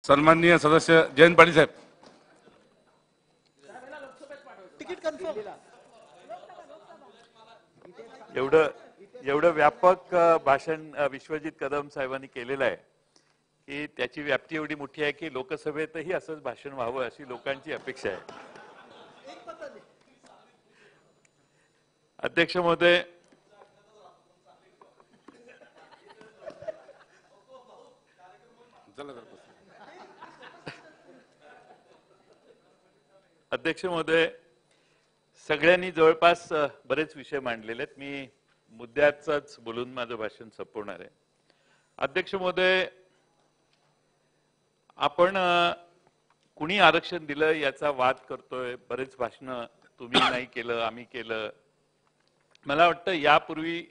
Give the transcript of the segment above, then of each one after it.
सन्माननीय सदस्य जयंत पाटील साहेब. Ticket confirm. एवढं व्यापक भाषण विश्वजित कदम साहेबांनी केलेलं आहे की त्याची व्याप्ती एवढी मोठी आहे की लोकसभेतही असंच भाषण व्हावं अशी लोकांची अपेक्षा आहे. अध्यक्ष महोदय, अध्यक्ष महोदय, सगळ्यांनी जवळपास बरेच विषय मांडलेले आहेत. मी मुद्द्याचाच बोलून माझं भाषण संपवणार आहे. अध्यक्ष महोदय, आपण कुणी आरक्षण दिलं याचा वाद करतोय. बरेच भाषणं तुम्ही नाही केलं, आम्ही केलं. मला वाटतं यापूर्वी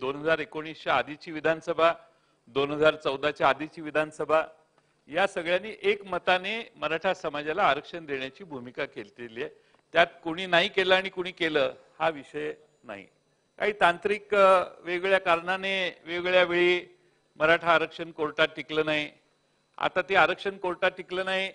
2019च्या आधीची विधानसभा, 2014च्या आधीची विधानसभा या सगळ्यांनी एकमताने मराठा समाजाला आरक्षण देण्याची भूमिका केलेली आहे. त्यात कोणी नाही केलं आणि कोणी केलं हा विषय नाही. काही तांत्रिक वेगळ्या कारणाने वेगळ्या वेळी मराठा आरक्षण कोर्टात टिकलं नाही. आता ते आरक्षण कोर्टात टिकलं नाही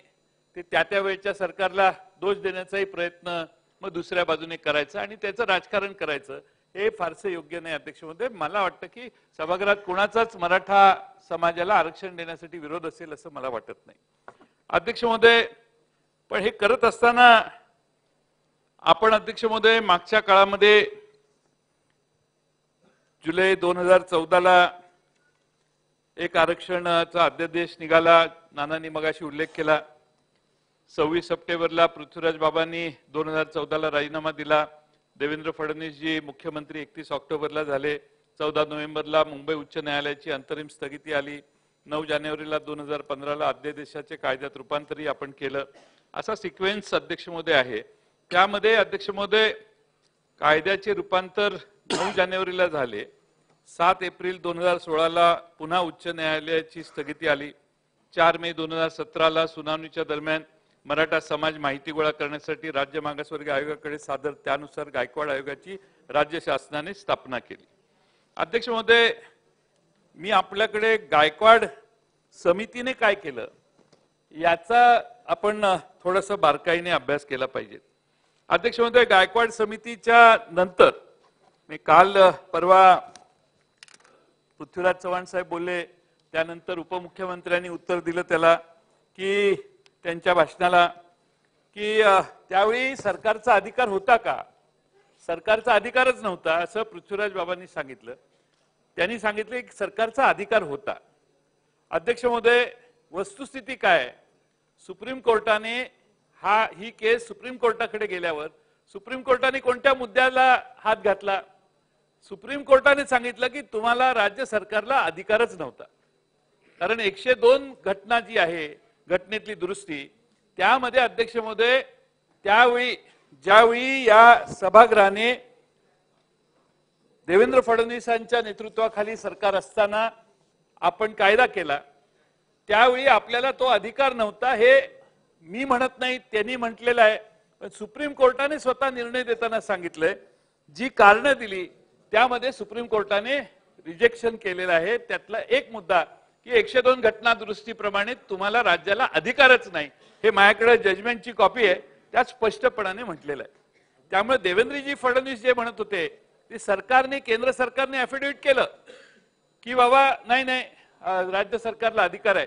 ते त्या वेळच्या सरकारला दोष देण्याचाही प्रयत्न मग दुसऱ्या बाजूने करायचा आणि त्याचं राजकारण करायचं हे फारसं योग्य नाही. अध्यक्ष महोदय, मला वाटतं की सभागृहात कोणाचाच मराठा समाजाला आरक्षण देण्यासाठी विरोध असेल असं मला वाटत नाही. अध्यक्ष महोदय, पण हे करत असताना आपण अध्यक्ष महोदय मागच्या काळामध्ये जुलै 2014ला एक आरक्षणाचा अध्यादेश निघाला. नानांनी मगाशी उल्लेख केला. 26 सप्टेंबरला पृथ्वीराज बाबांनी 2014ला राजीनामा दिला. देवेंद्र फडणवीसजी मुख्यमंत्री 31 ऑक्टोबरला झाले. 14 नोव्हेंबरला मुंबई उच्च न्यायालयाची अंतरिम स्थगिती आली. 9 जानेवारीला 2015ला अध्यादेशाचे कायद्यात रूपांतरही आपण केलं. असा सिक्वेन्स अध्यक्ष महोदय आहे. त्यामध्ये अध्यक्ष महोदय कायद्याचे रूपांतर 9 जानेवारीला झाले. 7 एप्रिल 2016ला पुन्हा उच्च न्यायालयाची स्थगिती आली. 4 मे 2017ला सुनावणीच्या दरम्यान मराठा समाज माहिती गोळा करण्यासाठी राज्य मागासवर्गीय आयोगाकडे सादर, त्यानुसार गायकवाड आयोगाची राज्य शासनाने स्थापना केली. अध्यक्ष महोदय, मी आपल्याकडे गायकवाड समितीने काय केलं याचा आपण थोडासा बारकाईने अभ्यास केला पाहिजे. अध्यक्ष महोदय, गायकवाड समितीच्या नंतर मी काल परवा पृथ्वीराज चव्हाण साहेब बोलले, त्यानंतर उपमुख्यमंत्र्यांनी उत्तर दिलं त्याला की त्यांच्या भाषणाला की त्यावेळी सरकारचा अधिकार होता का? सरकारचा अधिकारच नव्हता असं पृथ्वीराज बाबांनी सांगितलं. त्यांनी सांगितले की सरकारचा अधिकार होता. अध्यक्ष महोदय, वस्तुस्थिती काय? सुप्रीम कोर्टाने ही केस सुप्रीम कोर्टाकडे गेल्यावर सुप्रीम कोर्टाने कोणत्या मुद्द्याला हात घातला? सुप्रीम कोर्टाने सांगितलं की तुम्हाला राज्य सरकारला अधिकारच नव्हता. कारण 102 घटना जी आहे घटनेतली दुरुस्ती, त्यामध्ये अध्यक्ष महोदय त्यावेळी ज्यावेळी या सभागृहाने देवेंद्र फडणवीसांच्या नेतृत्वाखाली सरकार असताना आपण कायदा केला त्यावेळी आपल्याला तो अधिकार नव्हता. हे मी म्हणत नाही, त्यांनी म्हटलेलं आहे. पण सुप्रीम कोर्टाने स्वतः निर्णय देताना सांगितलंय, जी कारणं दिली त्यामध्ये सुप्रीम कोर्टाने रिजेक्शन केलेलं आहे. त्यातला एक मुद्दा की 102 घटना दुरुस्तीप्रमाणे तुम्हाला राज्याला अधिकारच नाही. हे माझ्याकडे जजमेंटची कॉपी आहे, त्यात स्पष्टपणाने म्हटलेलं आहे. त्यामुळे देवेंद्रजी फडणवीस जे म्हणत होते ते सरकारने, केंद्र सरकारने ऍफिडेव्हिट केलं की बाबा नाही राज्य सरकारला अधिकार आहे.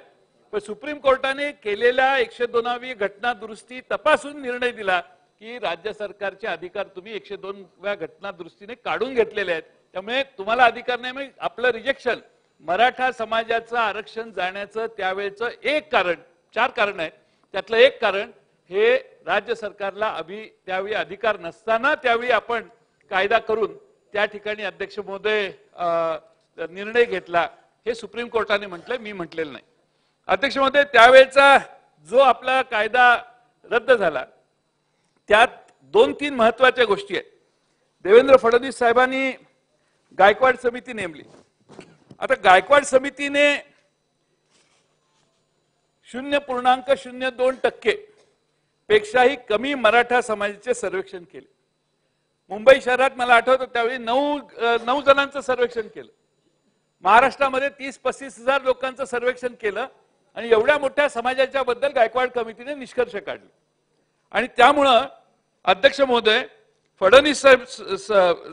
पण सुप्रीम कोर्टाने केलेल्या 102वी घटना दुरुस्ती तपासून निर्णय दिला की राज्य सरकारचे अधिकार तुम्ही 102व्या घटना दुरुस्तीने काढून घेतलेले आहेत. त्यामुळे तुम्हाला अधिकार नाही. मग आपलं रिजेक्शन, मराठा समाजाचं आरक्षण जाण्याचं त्यावेळेचं एक कारण, 4 कारण आहे, त्यातलं एक कारण हे राज्य सरकारला त्यावेळी अधिकार नसताना त्यावेळी आपण कायदा करून त्या ठिकाणी अध्यक्ष महोदय निर्णय घेतला. हे सुप्रीम कोर्टाने म्हटलंय, मी म्हटलेलं नाही. अध्यक्ष महोदय, त्यावेळेचा जो आपला कायदा रद्द झाला त्यात 2-3 महत्वाच्या गोष्टी आहेत. देवेंद्र फडणवीस साहेबांनी गायकवाड समिती नेमली. आता गायकवाड समितीने 0.02% पेक्षाही कमी मराठा समाजाचे सर्वेक्षण केले. मुंबई शहरात मला आठवतं त्यावेळी 9 जणांचं सर्वेक्षण केलं. महाराष्ट्रामध्ये 30-35 हजार लोकांचं सर्वेक्षण केलं आणि एवढ्या मोठ्या समाजाच्या बद्दल गायकवाड कमिटीने निष्कर्ष काढले. आणि त्यामुळं अध्यक्ष महोदय, फडणवीस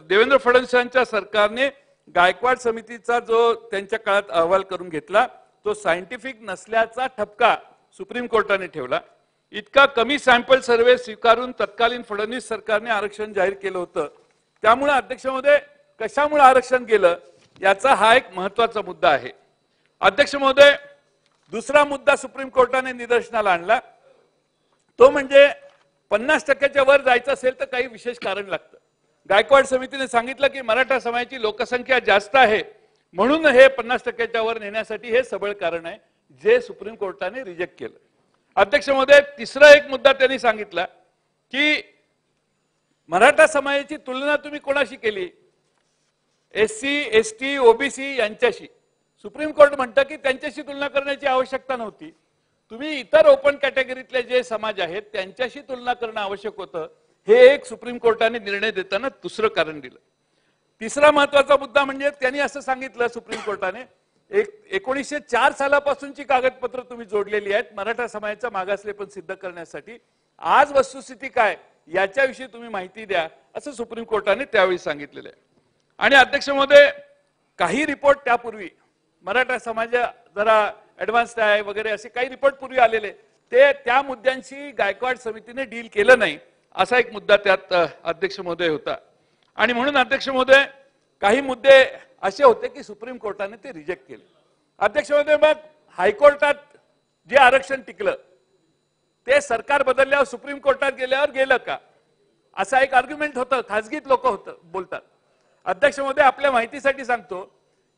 देवेंद्र फडणवीसांच्या सरकारने गायकवाड समितीचा जो त्यांच्या काळात अहवाल करून घेतला तो सायंटिफिक नसल्याचा ठपका सुप्रीम कोर्टाने ठेवला. इतका कमी सॅम्पल सर्व्हे स्वीकारून तत्कालीन फडणवीस सरकारने आरक्षण जाहीर केलं होतं. त्यामुळे अध्यक्ष महोदय, कशामुळे आरक्षण गेलं याचा हा एक महत्वाचा मुद्दा आहे. अध्यक्ष महोदय, दुसरा मुद्दा सुप्रीम कोर्टाने निदर्शनाला आणला तो म्हणजे 50% वर जायचं असेल तर काही विशेष कारण लागतं. गायकवाड समितीने सांगितलं की मराठा समाजाची लोकसंख्या जास्त आहे म्हणून हे 50% वर नेण्यासाठी हे सबळ कारण आहे, जे सुप्रीम कोर्टाने रिजेक्ट केलं. अध्यक्ष महोदय, तिसरा एक मुद्दा त्यांनी सांगितला की मराठा समाजाची तुलना तुम्ही कोणाशी केली? SC, ST, OBC यांच्याशी. सुप्रीम कोर्ट म्हणतं की त्यांच्याशी तुलना करण्याची आवश्यकता नव्हती. तुम्ही इतर ओपन कॅटेगरीतले जे समाज आहेत त्यांच्याशी तुलना करणं आवश्यक होतं. हे एक सुप्रीम कोर्टाने निर्णय देताना दुसरं कारण दिलं. तिसरा महत्वाचा मुद्दा म्हणजे त्यांनी असं सांगितलं सुप्रीम कोर्टाने 1904 सालापासूनची कागदपत्र तुम्ही जोडलेली आहेत मराठा समाजाचा मागासलेपण सिद्ध करण्यासाठी. आज वस्तुस्थिती काय याच्याविषयी तुम्ही माहिती द्या असं सुप्रीम कोर्टाने त्यावेळी सांगितलेलं आहे. आणि अध्यक्ष महोदय, काही रिपोर्ट त्यापूर्वी मराठा समाज जरा ऍडव्हान्स्ड आहे वगैरे असे काही रिपोर्ट पूर्वी आलेले ते त्या मुद्द्यांशी गायकवाड समितीने डील केलं नाही असा एक मुद्दा त्यात अध्यक्ष महोदय होता. आणि म्हणून अध्यक्ष महोदय, काही मुद्दे असे होते की सुप्रीम कोर्टाने ते रिजेक्ट केले. अध्यक्ष महोदय, मग हायकोर्टात जे आरक्षण टिकलं ते सरकार बदलल्यावर सुप्रीम कोर्टात गेल्यावर गेलं का असा एक आर्ग्युमेंट होतं, खासगीत लोक बोलतात. अध्यक्ष महोदय, आपल्या माहितीसाठी सांगतो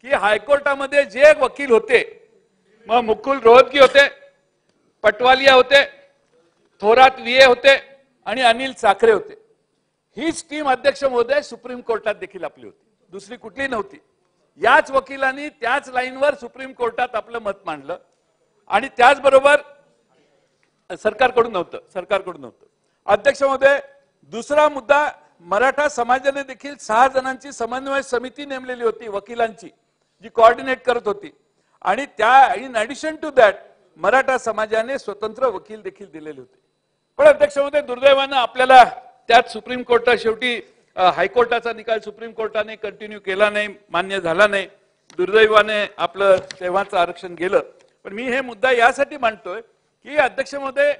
की हायकोर्टामध्ये जे वकील होते, मग मुकुल रोहतगी होते, पटवालिया होते, थोरात VA होते आणि अनिल साखरे होते. हीच टीम अध्यक्ष महोदय सुप्रीम कोर्टात देखील आपली होती, दुसरी कुठली नव्हती. याच वकिलांनी त्याच लाईनवर सुप्रीम कोर्टात आपलं मत मांडलं आणि त्याचबरोबर सरकारकडून नव्हतं. अध्यक्ष महोदय, दुसरा मुद्दा, मराठा समाजाने देखील 6 जणांची समन्वय समिती नेमलेली होती वकिलांची, जी कोऑर्डिनेट करत होती. आणि त्या in addition to that Maratha समाजाने स्वतंत्र वकील देखील दिलेले होते. पण अध्यक्ष महोदय, दुर्दैवानं आपल्याला त्यात सुप्रीम कोर्टात शेवटी हायकोर्टाचा निकाल सुप्रीम कोर्टाने कंटिन्यू केला नाही, मान्य झाला नाही. दुर्दैवाने आपलं तेव्हाचं आरक्षण गेलं. पण मी हे मुद्दा यासाठी मांडतोय की अध्यक्ष महोदय,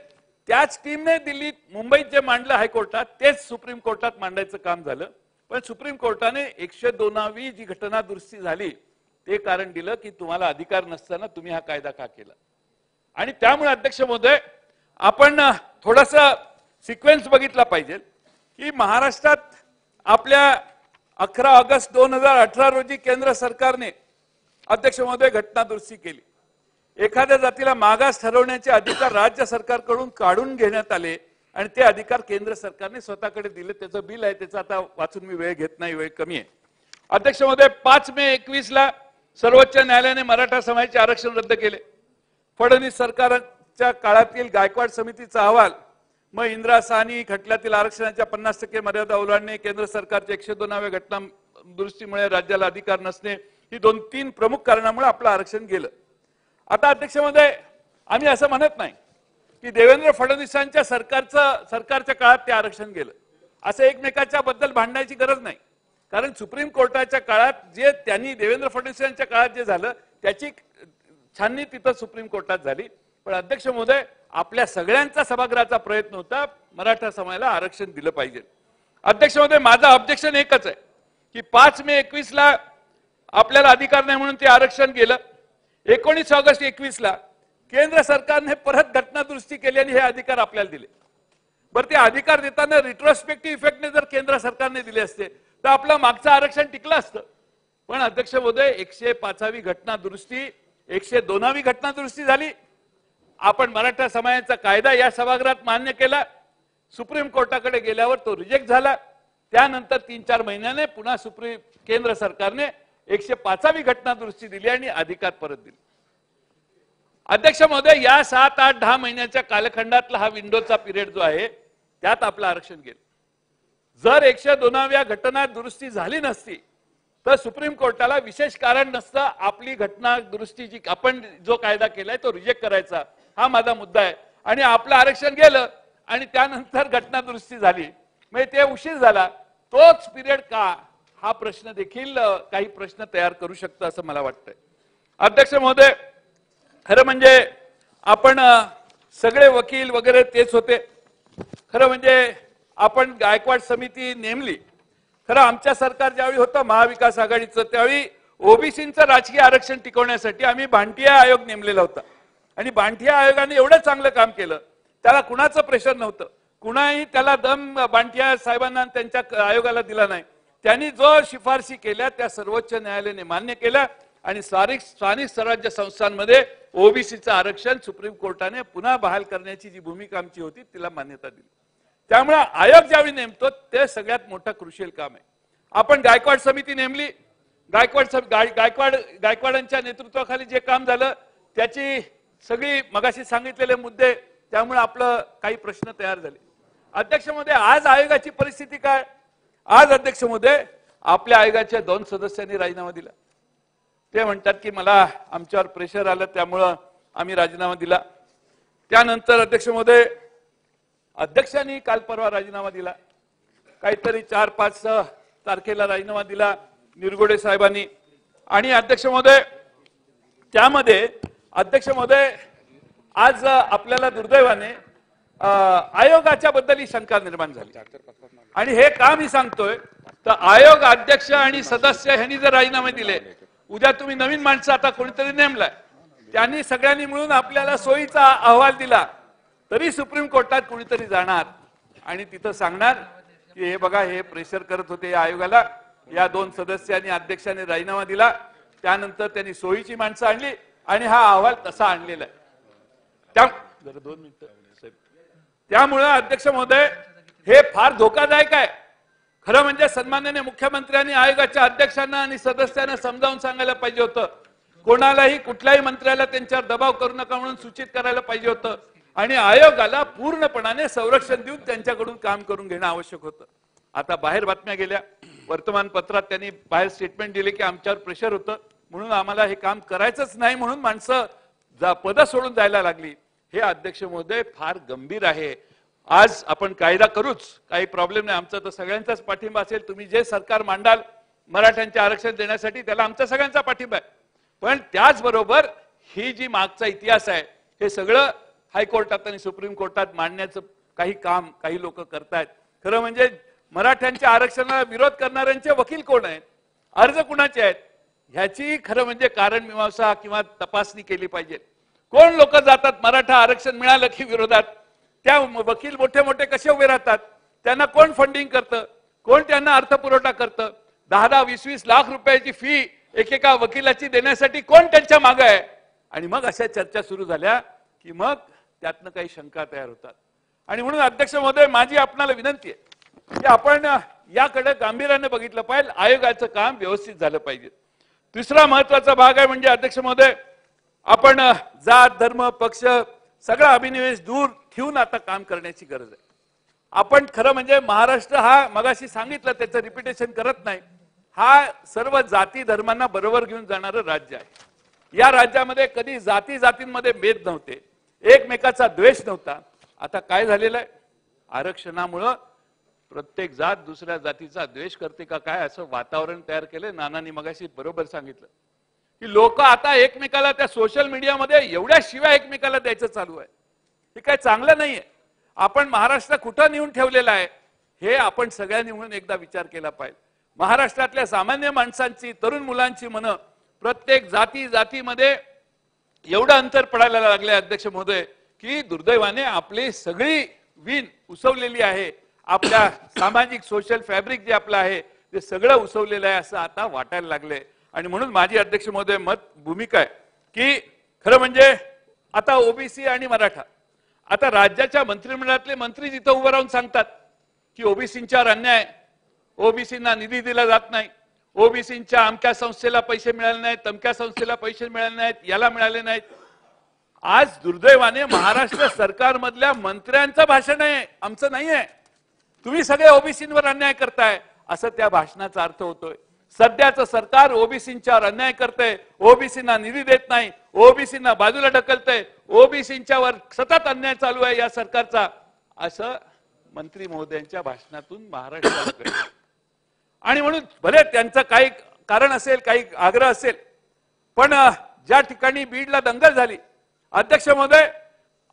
त्याच टीमने दिल्लीत मुंबईत जे मांडलं हायकोर्टात तेच सुप्रीम कोर्टात मांडायचं काम झालं. पण सुप्रीम कोर्टाने 102वी जी घटना दुरुस्ती झाली ते कारण दिलं की तुम्हाला अधिकार नसताना तुम्ही हा कायदा का केला. आणि त्यामुळे अध्यक्ष महोदय, आपण थोडासा सिक्वेन्स बघितला पाहिजे की महाराष्ट्रात आपल्या 11 ऑगस्ट 2018 रोजी केंद्र सरकारने अध्यक्ष महोदय घटना दुरुस्ती केली. एखाद्या जातीला मागास ठरवण्याचे अधिकार राज्य सरकारकडून काढून घेण्यात आले आणि ते अधिकार केंद्र सरकारने स्वतःकडे दिले. त्याचं बिल आहे, त्याचा आता वाचून मी वेळ घेत नाही, वेळ कमी आहे. अध्यक्ष महोदय, 5 मे 2021 ला सर्वोच्च न्यायालयाने मराठा समाजाचे आरक्षण रद्द केले. फडणवीस सरकारच्या काळातील गायकवाड समितीचा अहवाल, मग इंदिरा साहनी खटल्यातील आरक्षणाच्या 50% मर्यादा ओलांडणे, केंद्र सरकारच्या 102व्या घटना दुरुस्तीमुळे राज्याला अधिकार नसणे, ही 2-3 प्रमुख कारणामुळे आपलं आरक्षण गेलं. आता अध्यक्ष महोदय, आम्ही असं म्हणत नाही की देवेंद्र फडणवीसांच्या सरकारच्या काळात ते आरक्षण गेलं, असं एकमेकाच्या बद्दल भांडण्याची गरज नाही. कारण सुप्रीम कोर्टाच्या काळात जे त्यांनी देवेंद्र फडणवीसांच्या काळात जे झालं त्याची छाननी तिथं सुप्रीम कोर्टात झाली. पण अध्यक्ष महोदय, आपल्या सगळ्यांचा सभागृहाचा प्रयत्न होता मराठा समाजाला आरक्षण दिलं पाहिजे. अध्यक्ष महोदय, माझं ऑब्जेक्शन एकच आहे की 5 मे 2021 ला आपल्याला अधिकार नाही म्हणून ते आरक्षण गेलं. 19 ऑगस्ट 2021 ला केंद्र सरकारने परत घटना दुरुस्ती केली आणि हे अधिकार आपल्याला दिले. बरं, ते अधिकार देताना रिट्रोस्पेक्टिव्ह इफेक्टने जर केंद्र सरकारने दिले असते तर आपलं मागचं आरक्षण टिकलं असतं. पण अध्यक्ष महोदय, 105वी घटना दुरुस्ती, 102वी घटना दुरुस्ती झाली. आपण मराठा समाजाचा कायदा या सभागृहात मान्य केला. सुप्रीम कोर्टाकडे गेल्यावर तो रिजेक्ट झाला. त्यानंतर 3-4 महिन्याने पुन्हा केंद्र सरकारने 105वी घटना दुरुस्ती दिली आणि अधिकार परत दिले. अध्यक्ष महोदय, या 7, 8, 10 महिन्याच्या कालखंडातला हा विंडोचा पिरियड जो आहे त्यात आपलं आरक्षण गेलं. जर 102व्या घटना दुरुस्ती झाली नसती तर सुप्रीम कोर्टाला विशेष कारण नसतं आपली घटना दुरुस्तीची आपण जो कायदा केलाय तो रिजेक्ट करायचा, हा माझा मुद्दा आहे. आणि आपलं आरक्षण गेलं आणि त्यानंतर घटना दुरुस्ती झाली, म्हणजे ते उशीर झाला, तोच पिरियड का, हा प्रश्न देखील काही प्रश्न तयार करू शकतं असं मला वाटतंय. अध्यक्ष महोदय, खरं म्हणजे आपण सगळे वकील वगैरे तेच होते. खरं म्हणजे आपण गायकवाड समिती नेमली. खरं आमच्या सरकार ज्यावेळी होतं महाविकास आघाडीचं, त्यावेळी ओबीसीचं राजकीय आरक्षण टिकवण्यासाठी आम्ही भांटिया आयोग नेमलेला होता. आणि भांटिया आयोगाने एवढं चांगलं काम केलं, त्याला कुणाचं प्रेशर नव्हतं, कुणाही त्याला दम भांटिया साहेबांना त्यांच्या आयोगाला दिला नाही. त्यांनी जो शिफारशी केल्या त्या सर्वोच्च न्यायालयाने मान्य केल्या आणि स्थानिक स्वराज्य संस्थांमध्ये ओबीसीचं आरक्षण सुप्रीम कोर्टाने पुन्हा बहाल करण्याची जी भूमिका आमची होती तिला मान्यता दिली. त्यामुळे आयोग ज्यावेळी नेमतो ते सगळ्यात मोठं क्रुशियल काम आहे. आपण गायकवाड समिती नेमली. गायकवाडांच्या नेतृत्वाखाली जे काम झालं त्याची सगळी मगाशी सांगितलेले मुद्दे, त्यामुळे आपलं काही प्रश्न तयार झाले. अध्यक्ष महोदय, आज आयोगाची परिस्थिती काय? आज अध्यक्ष महोदय आपल्या आयोगाच्या 2 सदस्यांनी राजीनामा दिला. ते म्हणतात की मला आमच्यावर प्रेशर आलं त्यामुळं आम्ही राजीनामा दिला. त्यानंतर अध्यक्ष महोदय अध्यक्षांनी काल परवा राजीनामा दिला, काहीतरी 4-5 तारखेला राजीनामा दिला निरगुडे साहेबांनी. आणि अध्यक्ष महोदय त्यामध्ये अध्यक्ष महोदय आज आपल्याला दुर्दैवाने आयोगाच्या बद्दल ही शंका निर्माण झाली. आणि हे का मी सांगतोय तर आयोग अध्यक्ष आणि सदस्य ह्यांनी जर राजीनामे दिले, उद्या तुम्ही नवीन माणसं आता कोणीतरी नेमलाय, त्यांनी सगळ्यांनी मिळून आपल्याला सोयीचा अहवाल दिला तरी सुप्रीम कोर्टात कोणीतरी जाणार आणि तिथं सांगणार की हे बघा हे प्रेशर करत होते या आयोगाला, या 2 सदस्यांनी अध्यक्षाने राजीनामा दिला, त्यानंतर त्यांनी सोयीची माणसं आणली आणि हा अहवाल तसा आणलेला आहे. जरा 2 मिनिटं. त्यामुळे अध्यक्ष महोदय हे फार धोकादायक आहे. खरं म्हणजे सन्माननीय मुख्यमंत्र्यांनी आयोगाच्या अध्यक्षांना आणि सदस्यांना समजावून सांगायला पाहिजे होतं, कोणालाही कुठल्याही मंत्र्याला त्यांच्यावर दबाव करू नका म्हणून सूचित करायला पाहिजे होतं आणि आयोगाला पूर्णपणाने संरक्षण देऊन त्यांच्याकडून काम करून घेणं आवश्यक होतं. आता बाहेर बातम्या गेल्या, वर्तमानपत्रात त्यांनी बाहेर स्टेटमेंट दिले की आमच्यावर प्रेशर होतं म्हणून आम्हाला हे काम करायचंच नाही म्हणून माणसं पद सोडून जायला लागली. हे अध्यक्ष महोदय फार गंभीर आहे. आज आपण कायदा करूच, काही प्रॉब्लेम नाही, आमचा तर सगळ्यांचाच पाठिंबा असेल. तुम्ही जे सरकार मांडाल मराठ्यांचे आरक्षण देण्यासाठी त्याला आमचा सगळ्यांचा पाठिंबा आहे. पण त्याचबरोबर ही जी मागचा इतिहास आहे हे सगळं हायकोर्टात आणि सुप्रीम कोर्टात मांडण्याचं काही काम काही लोक करतायत. खरं म्हणजे मराठ्यांच्या आरक्षणाला विरोध करणाऱ्यांचे वकील कोण आहेत, अर्ज कुणाचे आहेत, ह्याची खरं म्हणजे कारण मीमांसा किंवा तपासणी केली पाहिजे. कोण लोक जातात मराठा आरक्षण मिळालं की विरोधात, त्या वकील मोठे मोठे कसे उभे राहतात, त्यांना कोण फंडिंग करतं, कोण त्यांना अर्थपुरवठा करतं, 10-20 लाख रुपयाची फी एकेका वकिलाची देण्यासाठी कोण त्यांच्या मागे आहे. आणि मग अशा चर्चा सुरू झाल्या की मग त्यातनं काही शंका तयार होतात. आणि म्हणून अध्यक्ष महोदय माझी आपणाला विनंती आहे की आपण याकडे गांभीर्याने बघितलं पाहिजे, आयोगाचं काम व्यवस्थित झालं पाहिजे. तिसरा महत्वाचा भाग आहे म्हणजे अध्यक्ष महोदय आपण जात धर्म पक्ष सगळा अभिनिवेश दूर ठेवून आता काम करण्याची गरज आहे. आपण खरं म्हणजे महाराष्ट्र हा मगाशी सांगितलं त्याचं रिपिटेशन करत नाही, हा सर्व जाती धर्मांना बरोबर घेऊन जाणारं राज्य आहे. या राज्यामध्ये कधी जाती जातींमध्ये भेद नव्हते, एकमेकाचा द्वेष नव्हता. आता काय झालेलं आहे, आरक्षणामुळं प्रत्येक जात दुसऱ्या जातीचा द्वेष करते का काय असं वातावरण तयार केलंय. नानांनी मगाशी बरोबर सांगितलं की लोक आता एकमेकाला त्या सोशल मीडियामध्ये एवढ्या शिव्या एकमेकाला द्यायचं चालू आहे. हे काय चांगलं नाहीये. आपण महाराष्ट्र कुठं नेऊन ठेवलेला आहे हे आपण सगळ्यांनी म्हणून एकदा विचार केला पाहिजे. महाराष्ट्रातल्या सामान्य माणसांची तरुण मुलांची मनं प्रत्येक जातीमध्ये एवढं अंतर पडायला लागले अध्यक्ष महोदय की दुर्दैवाने आपली सगळी वीण उसवलेली आहे. आपल्या सामाजिक सोशल फॅब्रिक जे आपलं आहे ते सगळं उसवलेलं आहे असं आता वाटायला लागले. आणि म्हणून माझी अध्यक्ष महोदय भूमिका आहे की खरं म्हणजे आता ओबीसी आणि मराठा, आता राज्याच्या मंत्रिमंडळातले मंत्री जिथं उभं राहून सांगतात की ओबीसींच्यावर अन्याय, ओबीसींना निधी दिला जात नाही, ओबीसींच्या अमक्या संस्थेला पैसे मिळाले नाहीत, तमक्या संस्थेला पैसे मिळाले नाहीत, याला मिळाले नाहीत. आज दुर्दैवाने महाराष्ट्र सरकारमधल्या मंत्र्यांचं भाषण आहे, आमचं नाही आहे. तुम्ही सगळे ओबीसींवर अन्याय करताय असं त्या भाषणाचा अर्थ होतोय. सध्याचं सरकार ओबीसींच्यावर अन्याय करतंय, ओबीसींना निधी देत नाही, ओबीसींना बाजूला ढकलतंय, ओबीसींच्यावर सतत अन्याय चालू आहे या सरकारचा, असं मंत्री महोदयांच्या भाषणातून महाराष्ट्राला कळलं. आणि म्हणून भले त्यांचं काही कारण असेल, काही आग्रह असेल, पण ज्या ठिकाणी बीडला दंगल झाली, अध्यक्ष महोदय,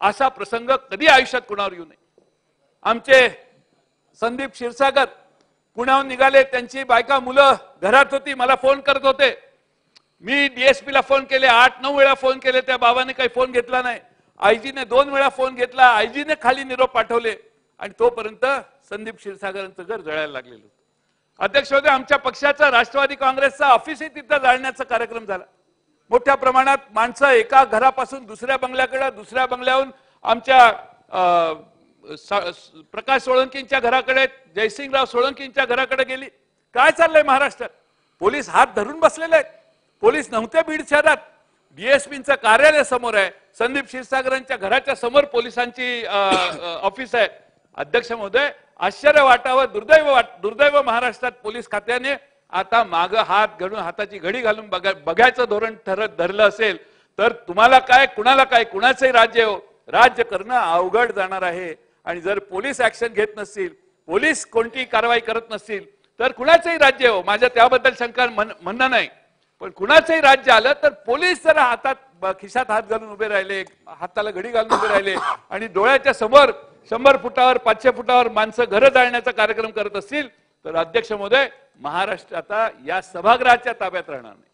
असा प्रसंग कधी आयुष्यात कुणावर येऊ नये. आमचे संदीप क्षीरसागर पुण्याहून निघाले, त्यांची बायका मुलं घरात होती, मला फोन करत होते. मी डीएसपीला फोन केले, 8-9 वेळा फोन केले, त्या बाबाने काही फोन घेतला नाही. आयजीने 2 वेळा फोन घेतला, आयजीने खाली निरोप पाठवले, आणि तोपर्यंत संदीप क्षीरसागरांचं घर जळायला लागलेलं होतं. अध्यक्ष होते, आमच्या पक्षाचा राष्ट्रवादी काँग्रेसचा ऑफिसही तिथं जाळण्याचा कार्यक्रम झाला. मोठ्या प्रमाणात माणसं एका घरापासून दुसऱ्या बंगल्याकडे, दुसऱ्या बंगल्याहून आमच्या प्रकाश सोळंकींच्या घराकडे, जयसिंगराव सोळंकींच्या घराकडे गेली. काय चाललंय महाराष्ट्रात? पोलीस हात धरून बसलेले आहेत. पोलीस नव्हते बीड शहरात, डीएसपींचं कार्यालय समोर आहे, संदीप क्षीरसागरांच्या घराच्या समोर पोलिसांची ऑफिस आहे. अध्यक्ष महोदय, आश्चर्य वाटावं, दुर्दैव महाराष्ट्रात पोलीस खात्याने आता माग हात घालून, हाताची घडी घालून बघायचं धोरण धरलं असेल तर तुम्हाला काय, कुणाला काय, कुणाचंही राज्य हो, राज्य करणं अवघड जाणार आहे. आणि जर पोलीस ऍक्शन घेत नसतील, पोलीस कोणतीही कारवाई करत नसतील तर कुणाचंही राज्य हो, माझ्या त्याबद्दल शंका म्हणणं नाही, पण कुणाचंही राज्य आलं तर पोलीस जर हातात खिशात हात घालून उभे राहिले, हाताला घडी घालून उभे राहिले आणि डोळ्याच्या समोर 100 फुटावर 500 फुटावर माणसं घरं जाळण्याचा कार्यक्रम करत असतील तर अध्यक्ष महोदय, महाराष्ट्र आता या सभागृहाच्या ताब्यात राहणार नाही.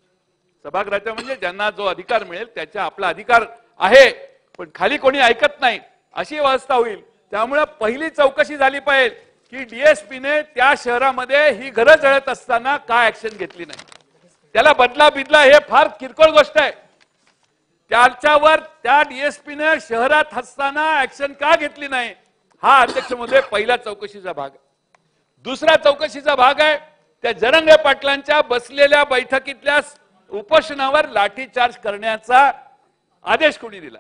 सभागृहाच्या म्हणजे ज्यांना जो अधिकार मिळेल त्याचा आपला अधिकार आहे, पण खाली कोणी ऐकत नाही अशी अवस्था होईल. त्यामुळे पहिली चौकशी झाली पाहिजे की डीएसपीने त्या शहरामध्ये ही घरं जळत असताना का ऍक्शन घेतली नाही. त्याला बदला हे फार किरकोळ गोष्ट आहे. त्याच्यावर त्या डीएसपीने शहरात असताना ऍक्शन का घेतली नाही, हा अध्यक्ष महोदय पहिला चौकशीचा भाग आहे. दुसरा चौकशीचा भाग आहे त्या जरंगे पाटलांच्या बसलेल्या बैठकीतल्या उपोषणावर लाठीचार्ज करण्याचा आदेश कोणी दिला.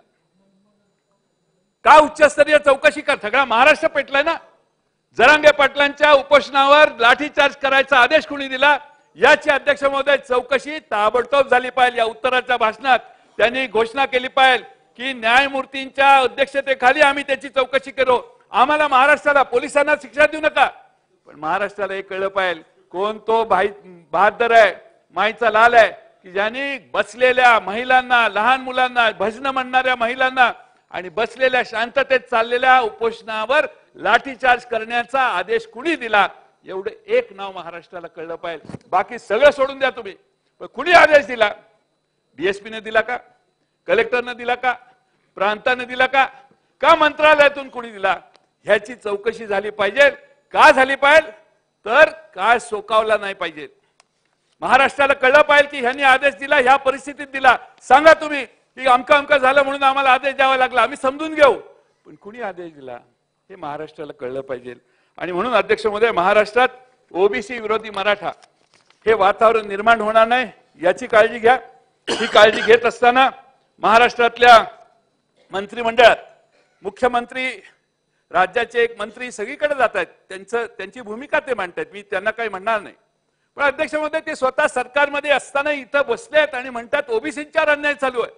का उच्चस्तरीय चौकशी कर, सगळा महाराष्ट्र पेटलाय ना. जरांगे पाटलांच्या उपोषणावर लाठीचार्ज करायचा आदेश कोणी दिला याची अध्यक्ष महोदय चौकशी ताबडतोब झाली पाहिजे. या उत्तराच्या भाषणात त्यांनी घोषणा केली पाहिजे की न्यायमूर्तींच्या अध्यक्षतेखाली आम्ही त्याची चौकशी करू. आम्हाला महाराष्ट्राला, पोलिसांना शिक्षा देऊ नका, पण महाराष्ट्राला हे कळलं पाहिजे कोण तो बहादर आहे, माईचा लाल आहे की ज्यांनी बसलेल्या महिलांना, लहान मुलांना, भजन म्हणणाऱ्या महिलांना आणि बसलेल्या शांततेत चाललेल्या उपोषणावर लाठीचार्ज करण्याचा आदेश कुणी दिला, एवढं एक नाव महाराष्ट्राला कळलं पाहिजे. बाकी सगळं सोडून द्या तुम्ही, पण कुणी आदेश दिला? डीएसपीने दिला का, कलेक्टरने दिला का, प्रांताने दिला का, का मंत्रालयातून कुणी दिला? ह्याची चौकशी झाली पाहिजे. का झाली पाहिजे तर काय सोकावला नाही पाहिजे. महाराष्ट्राला कळलं पाहिजे की ह्यांनी आदेश दिला, ह्या परिस्थितीत दिला. सांगा तुम्ही की अमका झालं म्हणून आम्हाला आदेश द्यावा लागला, आम्ही समजून घेऊ, पण कुणी आदेश दिला हे महाराष्ट्राला कळलं पाहिजे. आणि म्हणून अध्यक्ष महोदय, महाराष्ट्रात ओबीसी विरोधी मराठा हे वातावरण निर्माण होणार नाही याची काळजी घ्या. ही काळजी घेत असताना महाराष्ट्रातल्या मंत्रिमंडळात मुख्यमंत्री, राज्याचे एक मंत्री सगळीकडे जात आहेत, त्यांची भूमिका ते मांडतात, मी त्यांना काही म्हणणार नाही. पण अध्यक्ष महोदय, ते स्वतः सरकारमध्ये असताना इथं बसले आहेत आणि म्हणतात ओबीसींच्यावर अन्याय चालू आहे.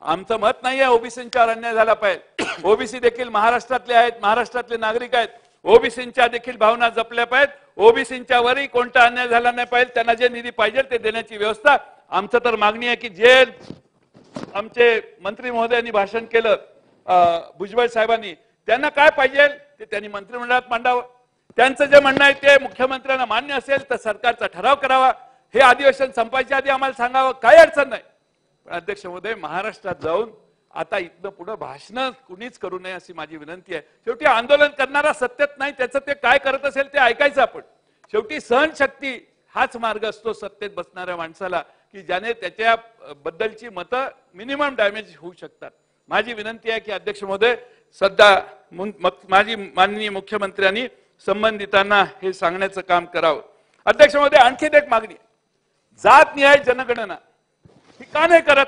आमचं मत नाही आहे ओबीसींच्यावर अन्याय झाला पाहिजे. ओबीसी देखील महाराष्ट्रातले आहेत, महाराष्ट्रातले नागरिक आहेत, ओबीसींच्या देखील भावना जपल्या पाहिजेत. ओबीसींच्यावरही कोणता अन्याय झाला नाही पाहिजे. त्यांना जे निधी पाहिजे ते देण्याची व्यवस्था. आमचं तर मागणी आहे की जे आमचे मंत्री महोदयांनी भाषण केलं, भुजबळ साहेबांनी, त्यांना काय पाहिजे ते त्यांनी मंत्रिमंडळात मांडावं. त्यांचं जे म्हणणं आहे ते मुख्यमंत्र्यांना मान्य असेल तर सरकारचा ठराव करावा. हे अधिवेशन संपायच्या आधी आम्हाला सांगावं, काही अडचण नाही. पण अध्यक्ष महोदय, महाराष्ट्रात जाऊन आता इथनं पुढे भाषण कुणीच करू नये अशी माझी विनंती आहे. शेवटी आंदोलन करणारा सत्तेत नाही, त्याचं ते काय करत असेल ते ऐकायचं आपण. शेवटी सहनशक्ती हाच मार्ग असतो सत्तेत बसणाऱ्या माणसाला की ज्याने त्याच्या बद्दलची मतं मिनिमम डॅमेज होऊ शकतात. माझी विनंती आहे की अध्यक्ष महोदय, सध्या माझी माननीय मुख्यमंत्र्यांनी संबंधितांना हे सांगण्याचं काम करावं. अध्यक्ष महोदय, आणखी एक मागणी, जात निहाय जनगणना ही का नाही करत?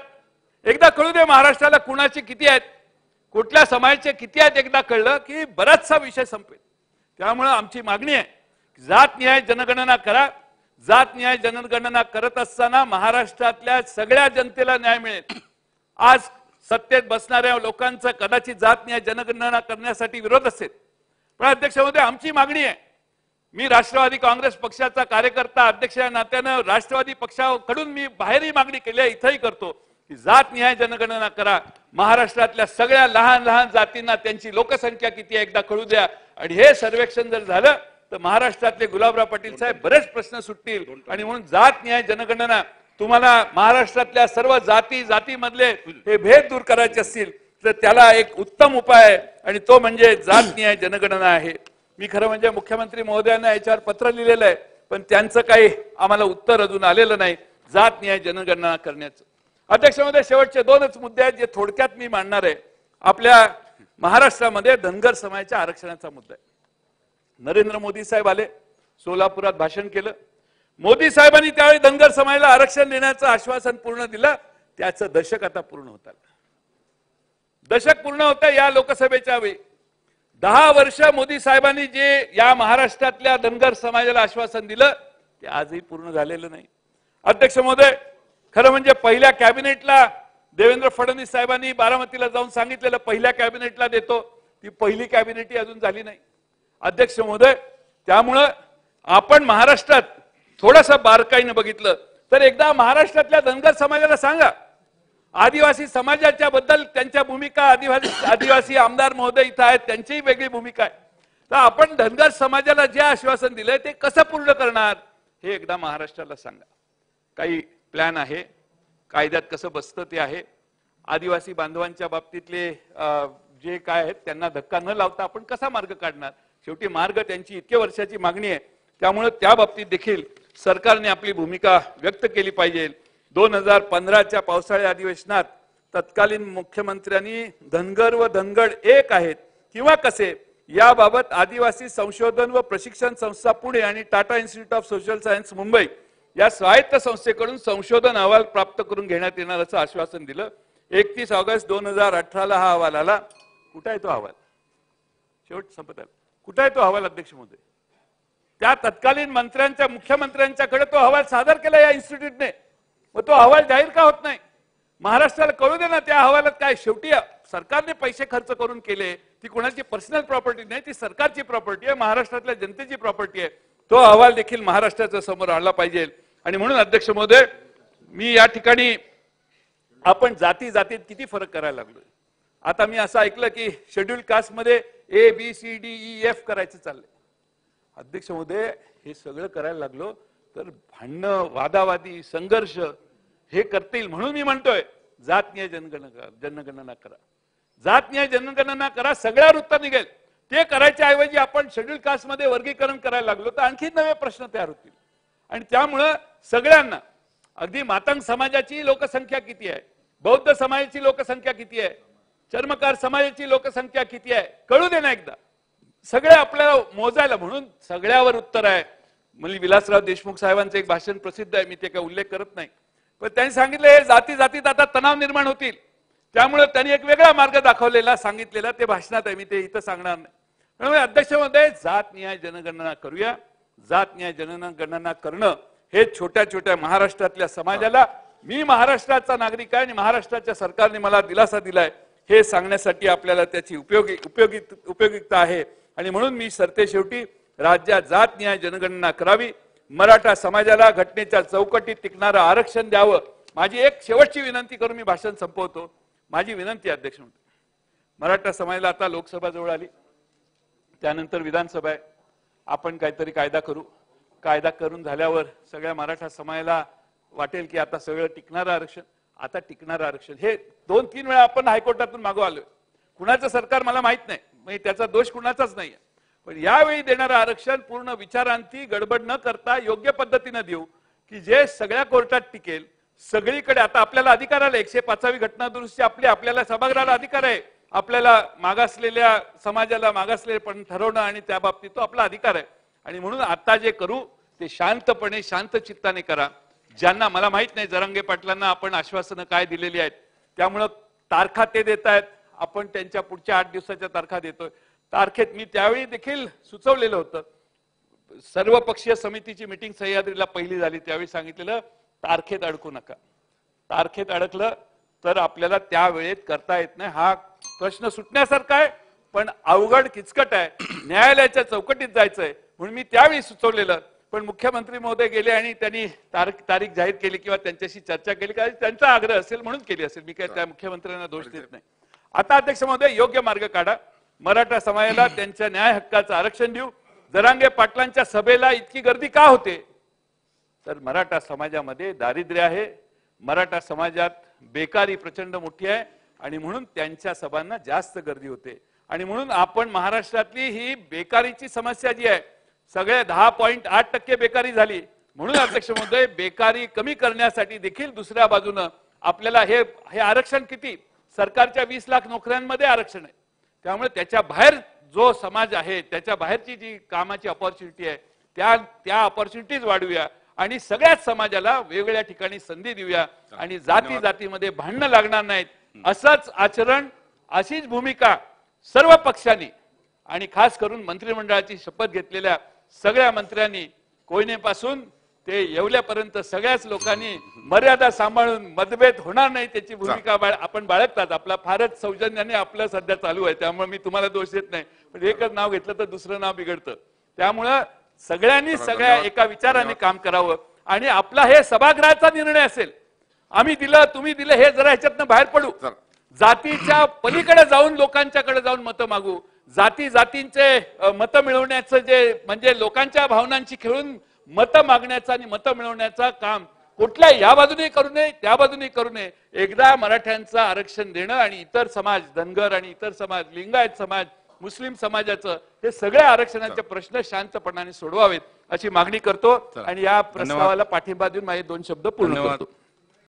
एकदा कळू दे महाराष्ट्राला कुणाचे किती आहेत, कुठल्या समाजाचे किती आहेत. एकदा कळलं की बराचसा विषय संपेल. त्यामुळे आमची मागणी आहे, जात निहाय जनगणना करा. जातनिहाय जनगणना करत असताना महाराष्ट्रातल्या सगळ्या जनतेला न्याय मिळेल। आज सत्तेत बसणाऱ्या लोकांचा कदाचित जातनिहाय जनगणना करण्यासाठी विरोध असेल, पण अध्यक्ष महोदय आमची मागणी आहे, मी राष्ट्रवादी काँग्रेस पक्षाचा कार्यकर्ता अध्यक्ष या नात्यानं राष्ट्रवादी पक्षाकडून मी बाहेरही मागणी केली आहे, इथंही करतो की जातनिहाय जनगणना करा। महाराष्ट्रातल्या सगळ्या लहान लहान जातींना त्यांची लोकसंख्या किती आहे एकदा कळू द्या, आणि हे सर्वेक्षण जर झालं तर महाराष्ट्रातले गुलाबराव पाटील साहेब बरेच प्रश्न सुटतील। आणि म्हणून जातनिहाय जनगणना तुम्हाला महाराष्ट्रातल्या सर्व जातीमधले हे भेद दूर करायचे असतील तर त्याला एक उत्तम उपाय आहे, आणि तो म्हणजे जातनिहाय जनगणना आहे। मी खरं म्हणजे मुख्यमंत्री महोदयांना याच्यावर पत्र लिहिलेलं आहे, पण त्यांचं काही आम्हाला उत्तर अजून आलेलं नाही जातनिहाय जनगणना करण्याचं। अध्यक्ष महोदय शेवटचे दोनच मुद्दे आहेत जे थोडक्यात मी मांडणार आहे। आपल्या महाराष्ट्रामध्ये धनगर समाजाच्या आरक्षणाचा मुद्दा आहे। नरेंद्र मोदी साहेब आले, सोलापुरात भाषण केलं, मोदी साहेबांनी त्यावेळी धनगर समाजाला आरक्षण देण्याचं आश्वासन पूर्ण दिलं, त्याचं दशक आता पूर्ण होत आलं। दशक पूर्ण होतं या लोकसभेच्या वेळी। 10 वर्ष मोदी साहेबांनी जे या महाराष्ट्रातल्या धनगर समाजाला आश्वासन दिलं ते आजही पूर्ण झालेलं नाही। अध्यक्ष महोदय खरं म्हणजे पहिल्या कॅबिनेटला देवेंद्र फडणवीस साहेबांनी बारामतीला जाऊन सांगितलेलं पहिल्या कॅबिनेटला देतो, ती पहिली कॅबिनेटही अजून झाली नाही। अध्यक्ष महोदय त्यामुळं आपण महाराष्ट्रात थोडंसं बारकाईने बघितलं तर एकदा महाराष्ट्रातल्या धनगर समाजाला सांगा, आदिवासी समाजाच्या बद्दल त्यांच्या भूमिका, आदिवासी आमदार महोदय इथं आहेत त्यांचीही वेगळी भूमिका आहे, तर आपण धनगर समाजाला जे आश्वासन दिलंय ते कसं पूर्ण करणार हे एकदा महाराष्ट्राला सांगा। काही प्लॅन आहे, कायद्यात कसं बसतं ते आहे, आदिवासी बांधवांच्या बाबतीतले जे काय आहेत त्यांना धक्का न लावता आपण कसा मार्ग काढणार, शेवटी मार्ग त्यांची इतके वर्षाची मागणी आहे, त्यामुळे त्या बाबतीत देखील सरकारने आपली भूमिका व्यक्त केली पाहिजे। 2015च्या पावसाळी अधिवेशनात तत्कालीन मुख्यमंत्र्यांनी धनगर व धनगड एक आहेत किंवा कसे याबाबत आदिवासी संशोधन व प्रशिक्षण संस्था पुणे आणि Tata institute of social science Mumbai या स्वायत्त संस्थेकडून संशोधन अहवाल प्राप्त करून घेण्यात येणार असं आश्वासन दिलं। 31 ऑगस्ट 2018ला हा अहवाल आला। कुठे आहे तो अहवाल? शेवट संपत आला। कुठे आहे तो अहवाल अध्यक्ष महोदय? त्या तत्कालीन मंत्र्यांच्या मुख्यमंत्र्यांच्याकडे तो अहवाल सादर केला या इन्स्टिट्यूटने, मग तो अहवाल जाहीर का होत नाही? महाराष्ट्राला कळू दे ना त्या अहवालात काय। शेवटी सरकारने पैसे खर्च करून केले, ती कोणाची पर्सनल प्रॉपर्टी नाही, ती सरकारची प्रॉपर्टी आहे, महाराष्ट्रातल्या जनतेची प्रॉपर्टी आहे। तो अहवाल देखील महाराष्ट्राच्या समोर आणला पाहिजे। आणि म्हणून अध्यक्ष महोदय मी या ठिकाणी आपण जातीत किती फरक करायला लागलोय। आता मी असं ऐकलं की शेड्यूल कास्ट मध्ये ABCDEF करायचं चाललंय। अध्यक्ष महोदय हे सगळं करायला लागलो तर भांडणं, वादावादी, संघर्ष हे करतील, म्हणून मी म्हणतोय जातनिहाय जनगणना करा, जातनिहाय जनगणना करा, सगळ्यावर उत्तर निघेल। ते करायच्या ऐवजी आपण शेड्यूल कास्ट मध्ये वर्गीकरण करायला लागलो तर आणखी नवे प्रश्न तयार होतील, आणि त्यामुळं सगळ्यांना, अगदी मातंग समाजाची लोकसंख्या किती आहे, बौद्ध समाजाची लोकसंख्या किती आहे, चर्मकार समाजाची लोकसंख्या किती आहे कळू दे ना एकदा, सगळे आपल्याला मोजायला, म्हणून सगळ्यावर उत्तर आहे। म्हणजे विलासराव देशमुख साहेबांचं एक भाषण प्रसिद्ध आहे, मी ते काय उल्लेख करत नाही, पण त्यांनी सांगितलं हे जातीत आता तणाव निर्माण होतील, त्यामुळे त्यांनी एक वेगळा मार्ग दाखवलेला सांगितलेला, ते भाषणात आहे, मी ते इथं सांगणार नाही। त्यामुळे अध्यक्ष महोदय जातनिहाय जनगणना करूया। जातनिहाय जनगणना करणं हे छोट्या छोट्या महाराष्ट्रातल्या समाजाला, मी महाराष्ट्राचा नागरिक आहे आणि महाराष्ट्राच्या सरकारने मला दिलासा दिलाय हे सांगण्यासाठी आपल्याला त्याची उपयोगिता आहे। आणि म्हणून मी सरतेशेवटी राज्यात जातनिहाय जनगणना करावी, मराठा समाजाला घटनेच्या चौकटीत टिकणारं आरक्षण द्यावं, माझी एक शेवटची विनंती करून मी भाषण संपवतो। माझी विनंती अध्यक्ष महोदय, मराठा समाजाला आता लोकसभा जवळ आली, त्यानंतर विधानसभा आहे, आपण काहीतरी कायदा करू, कायदा करून झाल्यावर सगळ्या मराठा समाजाला वाटेल की आता सगळं टिकणारं आरक्षण, आता टिकणारं आरक्षण हे 2-3 वेळा आपण हायकोर्टातून मागू आलोय, कुणाचं सरकार मला माहित नाही, म्हणजे त्याचा दोष कुणाचाच नाहीये, पण यावेळी देणारं आरक्षण पूर्ण विचारांती गडबड न करता योग्य पद्धतीने देऊ की जे सगळ्या कोर्टात टिकेल, सगळीकडे। आता आपल्याला अधिकार आला 105वी घटना दुरुस्ती आपल्याला सभागृहाला अधिकार आहे, आपल्याला मागासलेल्या समाजाला मागासले पण ठरवणं आणि त्या बाबतीत तो आपला अधिकार आहे, आणि म्हणून आता जे करू ते शांतपणे शांत चित्ताने करा। ज्यांना मला माहित नाही जरांगे पाटलांना आपण आश्वासनं काय दिलेली आहेत, त्यामुळे तारखा ते देत आहेत, आपण त्यांच्या पुढच्या 8 दिवसाच्या तारखा देतोय। तारखेत मी त्यावेळी देखील सुचवलेलं होतं सर्वपक्षीय समितीची मिटिंग सह्याद्रीला पहिली झाली त्यावेळी सांगितलेलं तारखेत अडकू नका. तारखेत अडकलं तर आपल्याला त्या वेळेत करता येत नाही. हा प्रश्न सुटण्यासारखा आहे पण अवघड किचकट आहे. न्यायालयाच्या चौकटीत जायचंय म्हणून मी त्यावेळी सुचवलेलं, पण मुख्यमंत्री महोदय गेले आणि त्यांनी तारीख जाहीर केली किंवा त्यांच्याशी चर्चा केली कारण त्यांचा आग्रह असेल म्हणून केली असेल. मी काय त्या मुख्यमंत्र्यांना दोष देत नाही. आता अध्यक्ष महोदय योग्य मार्ग काढा. मराठा समाजाला त्यांच्या न्याय हक्काचं आरक्षण देऊ. जरांगे पाटलांच्या सभेला इतकी गर्दी का होते तर मराठा समाजामध्ये दारिद्र्य आहे, मराठा समाजात बेकारी प्रचंड मोठी आहे आणि म्हणून त्यांच्या सभांना जास्त गर्दी होते. आणि म्हणून आपण महाराष्ट्रातली ही बेकारीची समस्या जी आहे सगळे 10.8% बेकारी झाली. म्हणून अध्यक्ष महोदय बेकारी कमी करण्यासाठी देखील दुसऱ्या बाजूनं आपल्याला हे आरक्षण किती सरकारच्या 20 लाख नोकऱ्यांमध्ये आरक्षण आहे. त्यामुळे त्याच्या बाहेर जो समाज आहे त्याच्या बाहेरची जी कामाची अपॉर्च्युनिटी आहे त्या अपॉर्च्युनिटीज वाढवूया आणि सगळ्याच समाजाला वेगवेगळ्या ठिकाणी संधी देऊया आणि जातीमध्ये भांडणं लागणार नाहीत. असंच आचरण, अशीच भूमिका सर्व पक्षांनी आणि खास करून मंत्रिमंडळाची शपथ घेतलेल्या सगळ्या मंत्र्यांनी कोयनेपासून ते येवल्यापर्यंत सगळ्याच लोकांनी मर्यादा सांभाळून मतभेद होणार नाही त्याची भूमिका आपण बाळगतात. आपला फारच सौजन्याने आपलं सध्या चालू आहे त्यामुळे मी तुम्हाला दोष देत नाही, पण एकच नाव घेतलं तर दुसरं नाव बिघडतं. त्यामुळं सगळ्यांनी सगळ्या एका विचाराने काम करावं आणि आपला हे सभागृहाचा निर्णय असेल. आम्ही दिलं तुम्ही दिलं हे जरा ह्याच्यातनं बाहेर पडू. जातीच्या पलीकडे जाऊन लोकांच्याकडे जाऊन मतं मागू. जातींचे मतं मिळवण्याचं जे म्हणजे लोकांच्या भावनांची खेळून मतं मागण्याचं आणि मतं मिळवण्याचं काम कुठल्या या बाजूने करू नये त्या बाजूने करू नये. एकदा मराठ्यांचं आरक्षण देणं आणि इतर समाज धनगर आणि इतर समाज लिंगायत समाज मुस्लिम समाजाचं हे सगळे आरक्षणाचे प्रश्न शांतपणाने सोडवावेत अशी मागणी करतो आणि या प्रस्तावाला पाठिंबा देऊन माझे 2 शब्द पूर्ण करतो.